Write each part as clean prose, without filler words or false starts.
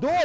2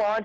5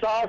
7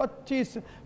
25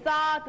7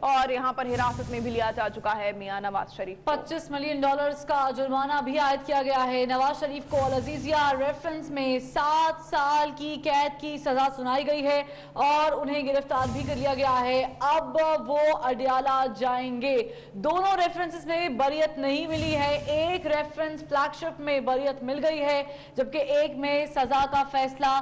اور یہاں پر حراست میں بھی لیا جا چکا ہے میاں نواز شریف۔ $25 ملین کا جرمانہ بھی عائد کیا گیا ہے۔ نواز شریف کو العزیزیہ ریفرنس میں 7 سال کی قید کی سزا سنائی گئی ہے اور انہیں گرفتار بھی کر لیا گیا ہے۔ اب وہ اڈیالہ جائیں گے۔ دونوں ریفرنسز میں بریت نہیں ملی ہے، ایک ریفرنس فلیگ شپ میں بریت مل گئی ہے جبکہ ایک میں سزا کا فیصلہ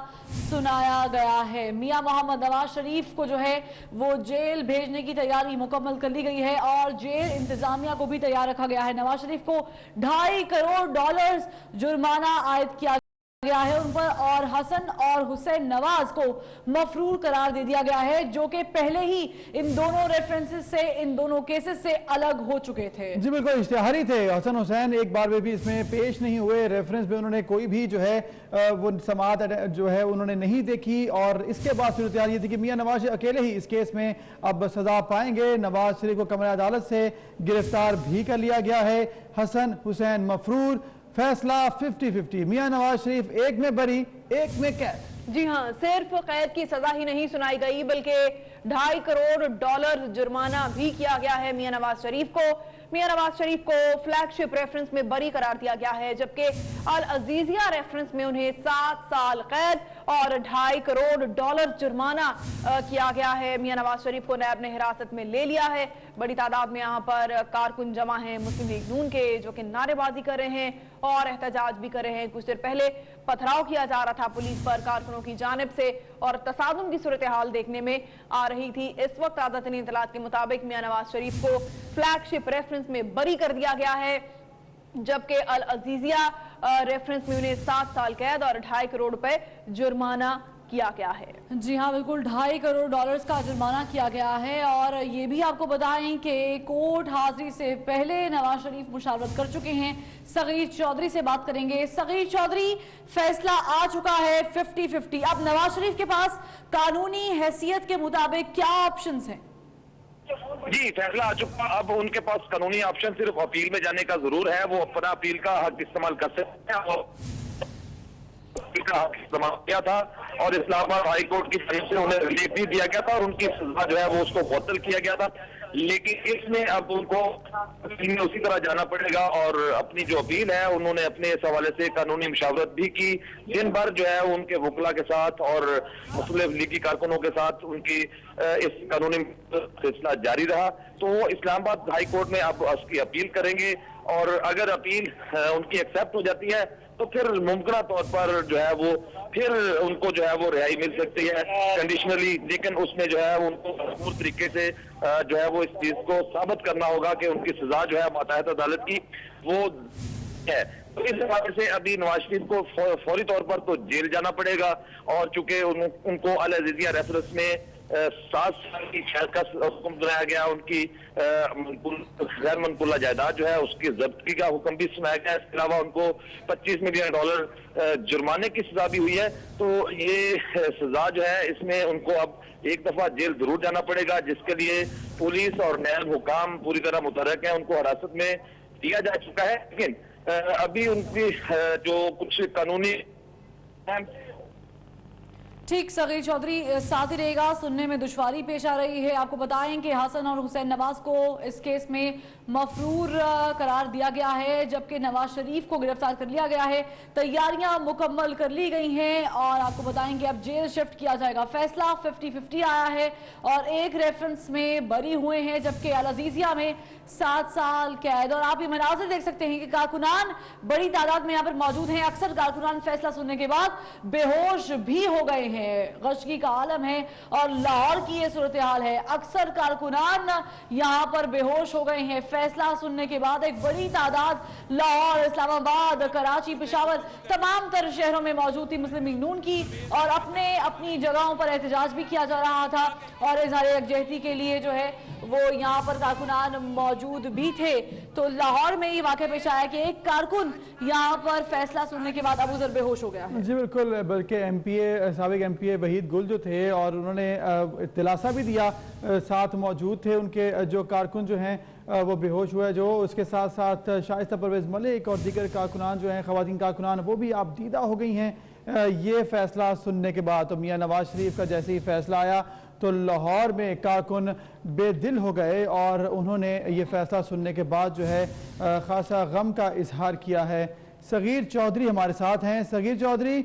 سنایا گیا ہے۔ میاں محمد نواز شریف کو جو ہے وہ جیل بھیجنے کی تیاری مکمل کر لی گئی ہے اور جیل انتظامیہ کو بھی تیار رکھا گیا ہے۔ نواز شریف کو $2.5 کروڑ جرمانہ عائد کیا گیا ہے ان پر، اور حسن اور حسین نواز کو مفرور قرار دے دیا گیا ہے جو کہ پہلے ہی ان دونوں ریفرنسز سے، ان دونوں کیسز سے الگ ہو چکے تھے۔ جی بالکل اشتہاری تھے حسن حسین، ایک بار بھی اس میں پیش نہیں ہوئے، ریفرنس میں انہوں نے کوئی بھی جو ہے وہ سماعت جو ہے انہوں نے نہیں دیکھی، اور اس کے بعد صورتحال یہ تھی کہ میاں نواز اکیلے ہی اس کیس میں اب سزا پائیں گے۔ نواز شریف کو کمرہ عدالت سے گرفتار بھی کر لیا گیا ہے۔ حسن حسین مفرور، فیصلہ 50-50، میاں نواز شریف ایک میں بری ایک میں قید۔ جی ہاں، صرف قید کی سزا ہی نہیں سنائی گئی بلکہ $2.5 کروڑ جرمانہ بھی کیا گیا ہے میاں نواز شریف کو۔ میاں نواز شریف کو فلیگ شپ ریفرنس میں بری قرار دیا گیا ہے جبکہ العزیزیہ ریفرنس میں انہیں 7 سال قید اور $2.5 کروڑ جرمانہ کیا گیا ہے۔ میاں نواز شریف کو نیب نے حراست میں لے لیا ہے۔ بڑی تعداد میں یہاں پر کارکن جمع ہیں مسلم لیگ نون کے، جو کہ نعرے بازی کر رہے ہیں اور احتجاج بھی کر رہے ہیں۔ کچھ دیر پہلے پتھراؤ کیا جا رہا تھا پولیس پر کارکنوں کی جانب سے اور تصادم کی صورتحال دیکھنے میں آ رہی تھی۔ اس وقت تازہ ترین اطلاعات کے مطابق میاں نواز شریف کو فلیگ شپ ریفرنس میں بری کر دیا گیا ہے جبکہ العزیزیہ ریفرنس میں انہیں 7 سال قید اور $2.5 کروڑ جرمانہ کیا گیا ہے۔ جی ہاں بالکل، $2.5 کروڑ کا جرمانہ کیا گیا ہے، اور یہ بھی آپ کو بتائیں کہ کورٹ حاضری سے پہلے نواز شریف مشاورت کر چکے ہیں۔ صغیر چودھری سے بات کریں گے۔ صغیر چودھری، فیصلہ آ چکا ہے 50-50، اب نواز شریف کے پاس قانونی حیثیت کے مطابق کیا آپشنز ہیں؟ جی فیصلہ آ چکا، اب ان کے پاس قانونی آپشن صرف اپیل میں جانے کا ضرور ہے۔ وہ اپنا اپیل کا حق استعمال کر سکتے ہیں اور کا حق استعمال کیا تھا اور اسلام آباد ہائی کورٹ کی طرف سے انہیں ریلیف بھی دیا گیا تھا اور ان کی سزا جو ہے وہ اس کو معطل کیا گیا تھا، لیکن اس میں اب ان کو اسی طرح جانا پڑے گا اور اپنی جو اپیل ہے انہوں نے اپنے اس حوالے سے قانونی مشاورت بھی کی۔ دن بھر جو ہے ان کے وکلا کے ساتھ اور مختلف لیگی کارکنوں کے ساتھ ان کی اس قانونی سلسلہ جاری رہا، تو وہ اسلام آباد ہائی کورٹ میں اب اس کی اپیل کریں گے اور اگر اپیل ان کی ایکسیپٹ ہو جاتی ہے تو پھر ممکنہ طور پر جو ہے وہ پھر ان کو جو ہے وہ رہائی مل سکتی ہے کنڈیشنلی، لیکن اس میں جو ہے ان کو بھرپور طریقے سے جو ہے وہ اس چیز کو ثابت کرنا ہوگا کہ ان کی سزا جو ہے ماتحت عدالت کی وہ ہے۔ تو اس حوالے سے ابھی نواز شریف کو فوری طور پر تو جیل جانا پڑے گا، اور چونکہ ان کو العزیزیہ ریفرنس میں 7 سال کی قید کا حکم سنایا گیا، ان کی غیر منقولہ جائیداد جو ہے اس کی ضبطگی کا حکم بھی سنایا گیا، اس کے علاوہ ان کو $25 ملین جرمانے کی سزا بھی ہوئی ہے، تو یہ سزا جو ہے اس میں ان کو اب ایک دفعہ جیل ضرور جانا پڑے گا، جس کے لیے پولیس اور نیب حکام پوری طرح متحرک ہیں، ان کو حراست میں دیا جا چکا ہے، لیکن ابھی ان کی جو کچھ قانونی ٹھیک، صغیر چودھری ساتھ ہی رہے گا، سننے میں دشواری پیش آ رہی ہے۔ آپ کو بتائیں کہ حسن اور حسین نواز کو اس کیس میں مفرور قرار دیا گیا ہے جبکہ نواز شریف کو گرفتار کر لیا گیا ہے، تیاریاں مکمل کر لی گئی ہیں اور آپ کو بتائیں کہ اب جیل شفٹ کیا جائے گا۔ فیصلہ 50-50 آیا ہے اور ایک ریفرنس میں بری ہوئے ہیں جبکہ العزیزیہ میں 7 سال قید، اور آپ یہ مناظر دیکھ سکتے ہیں کہ کارکنان بڑی تعداد میں یہاں پر موجود ہیں۔ اکثر کارکنان فیصلہ سننے کے بعد بے ہوش بھی ہو گئے ہیں، غشگی کا عالم ہے اور لاہور کی یہ صورتحال ہے، اکثر کارکنان یہاں پر بے ہوش ہو گئے ہیں فیصلہ سننے کے بعد۔ ایک بڑی تعداد لاہور، اسلام آباد، کراچی، پشاور، تمام تر شہروں میں موجود تھی مسلم لیگ نون کی، اور اپنی جگہوں پر احتجاج بھی کیا جا رہا تھا اور اظہار یکجہتی کے لیے جو ہے وہ یہاں پر کارکنان موجود بھی تھے۔ تو لاہور میں یہ واقعہ پیش آیا کہ ایک کارکن یہاں پر فیصلہ سننے کے بعد ابوذر بے ہوش ہو گیا ہے۔ جی بالکل، بلکہ سابق ایم پی اے وحید گل جو تھے اور انہوں نے دلاسا بھی دیا، ساتھ موجود تھے ان کے جو کارکن جو ہیں وہ بے ہوش ہوئے، جو اس کے ساتھ ساتھ شائستہ پرویز ملک اور دیگر کارکنان جو ہیں، خواتین کارکنان، وہ بھی آپ دیدہ ہو گئی ہیں یہ فیصلہ سننے کے بعد۔ تو میاں نواز شریف کا جیسے ہی فیصلہ آیا تو لاہور میں کارکن بے دل ہو گئے اور انہوں نے یہ فیصلہ سننے کے بعد جو ہے خاصا غم کا اظہار کیا ہے۔ صغیر چودھری ہمارے ساتھ ہیں۔ صغیر چودھری،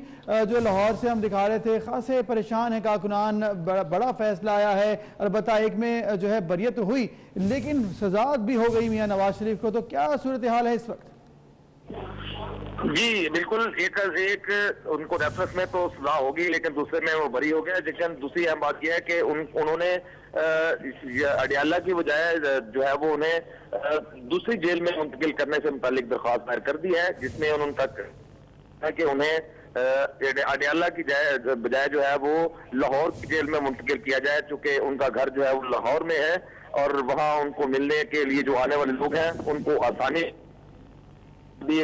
جو لاہور سے ہم دکھا رہے تھے، خاصے پریشان ہیں کارکنان، بڑا فیصلہ آیا ہے، البتہ ایک میں جو ہے بریت ہوئی لیکن سزا بھی ہو گئی میاں نواز شریف کو، تو کیا صورتحال ہے اس وقت؟ جی بالکل، ایک ان کو ریفرنس میں تو سزا ہوگی لیکن دوسرے میں وہ بری ہو گیا، لیکن دوسری اہم بات یہ ہے کہ انہوں نے اڈیالہ کی بجائے جو ہے وہ انہیں دوسری جیل میں منتقل کرنے سے متعلق درخواست دائر کر دی ہے، جس میں انہوں تک ہے کہ انہیں اڈیالہ کی بجائے جو ہے وہ لاہور کی جیل میں منتقل کیا جائے، چونکہ ان کا گھر جو ہے وہ لاہور میں ہے اور وہاں ان کو ملنے کے لیے جو آنے والے لوگ ہیں ان کو آسانی بھی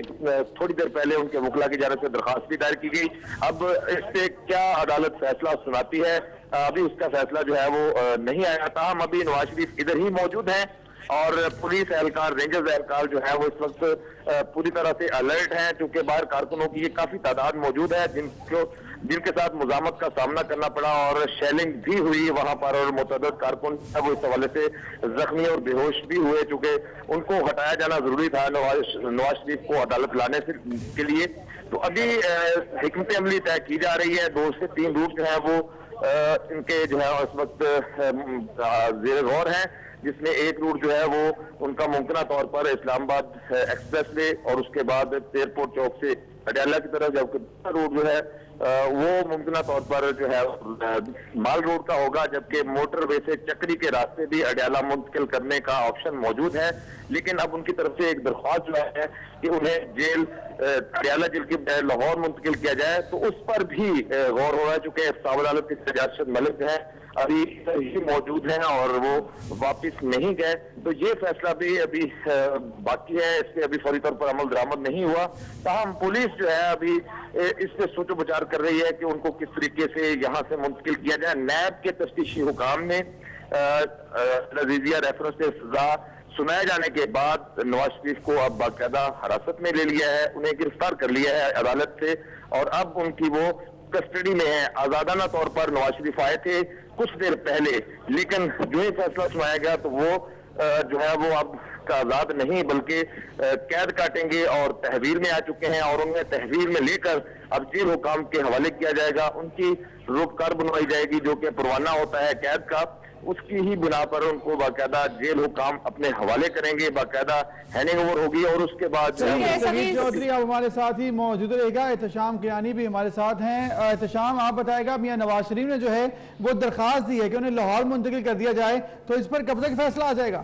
تھوڑی دیر پہلے ان کے وکلا کی جانب سے درخواست بھی دائر کی گئی۔ اب اس سے کیا عدالت فیصلہ سناتی ہے، ابھی اس کا فیصلہ جو ہے وہ نہیں آیا، تاہم ابھی نواز شریف ادھر ہی موجود ہیں اور پولیس اہلکار، رینجرز اہلکار جو ہے وہ اس وقت پوری طرح سے الرٹ ہیں، چونکہ باہر کارکنوں کی یہ کافی تعداد موجود ہے جن کے ساتھ مزاحمت کا سامنا کرنا پڑا اور شیلنگ بھی ہوئی وہاں پر، اور متعدد کارکن وہ اس حوالے سے زخمی اور بے ہوش بھی ہوئے، چونکہ ان کو ہٹایا جانا ضروری تھا نواز شریف کو عدالت لانے کے لیے۔ تو ابھی حکمت عملی طے کی جا رہی ہے، 2 سے 3 روٹ جو ہیں وہ ان کے جو ہے اس وقت زیر غور ہیں، جس میں ایک روٹ جو ہے وہ ان کا ممکنہ طور پر اسلام آباد ایکسپریس وے اور اس کے بعد ایئرپورٹ چوک سے اڈیالہ کی طرف، جبکہ دوسرا روٹ جو ہے وہ ممکنہ طور پر جو ہے مال روڈ کا ہوگا، جبکہ موٹر وے سے چکری کے راستے بھی اڈیالہ منتقل کرنے کا آپشن موجود ہے۔ لیکن اب ان کی طرف سے ایک درخواست جو ہے کہ انہیں جیل اڈیالہ جیل کی لاہور منتقل کیا جائے، تو اس پر بھی غور ہو رہا ہے، چونکہ احتساب عدالت کے سجاد ارشد ملک ہیں ابھی ہی موجود ہیں اور وہ واپس نہیں گئے، تو یہ فیصلہ بھی ابھی باقی ہے، اس پہ ابھی فوری طور پر عمل درآمد نہیں ہوا۔ تاہم پولیس جو ہے ابھی اس سے سوچ و بچار کر رہی ہے کہ ان کو کس طریقے سے یہاں سے منتقل کیا جائے۔ نیب کے تفتیشی حکام نے عزیزیہ ریفرنس سے سزا سنائے جانے کے بعد نواز شریف کو اب باقاعدہ حراست میں لے لیا ہے، انہیں گرفتار کر لیا ہے عدالت سے، اور اب ان کی وہ کسٹڈی میں ہے۔ آزادانہ طور پر نواز شریف آئے تھے کچھ دیر پہلے، لیکن جو ہی فیصلہ سنایا گیا تو وہ جو ہے وہ اب آزاد نہیں بلکہ قید کاٹیں گے اور تحویل میں آ چکے ہیں، اور انہیں تحویل میں لے کر اب جیل حکام کے حوالے کیا جائے گا۔ ان کی روپکار بنوائی جائے گی جو کہ پروانہ ہوتا ہے قید کا، اس کی ہی بنا پر ان کو باقاعدہ جیل حکام اپنے حوالے کریں گے، باقاعدہ ہینڈنگ اوور ہوگی، اور اس کے بعد صغیر چودھری اب ہمارے ساتھ ہی موجود رہے گا، احتشام کیانی بھی ہمارے ساتھ ہیں۔ احتشام، آپ بتائے گا میاں نواز شریف نے جو ہے وہ درخواست دی ہے کہ انہیں لاہور منتقل کر دیا جائے، تو اس پر کب تک فیصلہ آ جائے گا؟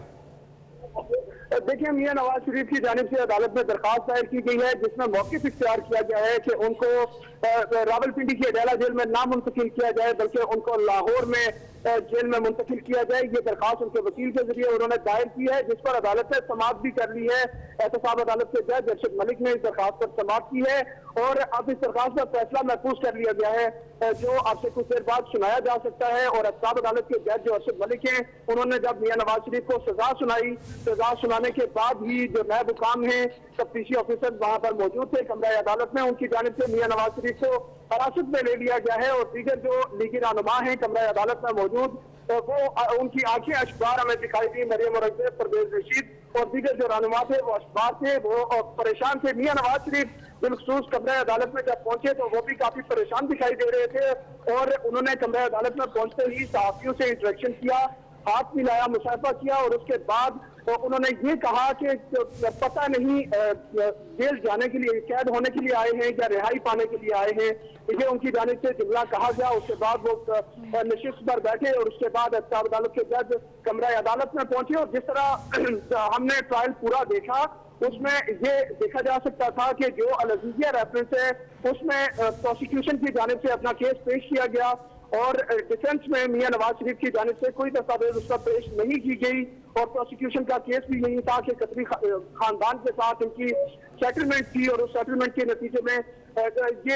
دیکھیں، میاں نواز شریف کی جانب سے عدالت میں درخواست دائر کی گئی ہے جس میں موقف اختیار کیا گیا ہے کہ ان کو راولپنڈی کی اڈیالہ جیل میں نہ منتقل کیا جائے بلکہ ان کو لاہور میں جیل میں منتقل کیا جائے۔ یہ درخواست ان کے وکیل کے ذریعے انہوں نے دائر کی ہے، جس پر عدالت نے سماعت بھی کر لی ہے۔ احتساب عدالت کے جج ارشد ملک نے اس درخواست پر سماعت کی ہے اور اب اس درخواست کا فیصلہ محفوظ کر لیا گیا ہے جو اب سے کچھ دیر بعد سنایا جا سکتا ہے۔ اور احتساب عدالت کے جج جو ارشد ملک ہیں، انہوں نے جب میاں نواز شریف کو سزا سنائی، سزا سنانے کے بعد ہی جو نائب حکام ہیں، تفتیشی آفیسر وہاں پر موجود تھے کمرہ عدالت میں، ان کی جانب سے میاں نواز شریف کو حراست میں لے لیا گیا ہے، اور دیگر جو لیگی رہنما ہیں کمرہ عدالت میں موجود، وہ ان کی آنکھیں اشبار ہمیں دکھائی دی، مریم مرغزے، پرویز رشید اور دیگر جو رہنما تھے وہ اشبار تھے، وہ پریشان تھے۔ میاں نواز شریف بالخصوص کمرہ عدالت میں جب پہنچے تو وہ بھی کافی پریشان دکھائی دے رہے تھے، اور انہوں نے کمرہ عدالت میں پہنچتے ہی صحافیوں سے انٹریکشن کیا، ہاتھ ملایا، مصافحہ کیا، اور اس کے بعد انہوں نے یہ کہا کہ پتہ نہیں جیل جانے کے لیے، قید ہونے کے لیے آئے ہیں یا رہائی پانے کے لیے آئے ہیں، یہ ان کی جانب سے جملہ کہا گیا۔ اس کے بعد وہ نشست پر بیٹھے اور اس کے بعد احتساب عدالت کے جج کمرہ عدالت میں پہنچے، اور جس طرح ہم نے ٹرائل پورا دیکھا اس میں یہ دیکھا جا سکتا تھا کہ جو العزیزیہ ریفرنس ہے اس میں پروسیکیوشن کی جانب سے اپنا کیس پیش کیا گیا، اور ڈیفنس میں میاں نواز شریف کی جانب سے کوئی دستاویز اس کا پیش نہیں کی گئی، اور پروسیکیوشن کا کیس بھی یہی تھا کہ قطری خاندان کے ساتھ ان کی سیٹلمنٹ تھی، اور اس سیٹلمنٹ کے نتیجے میں یہ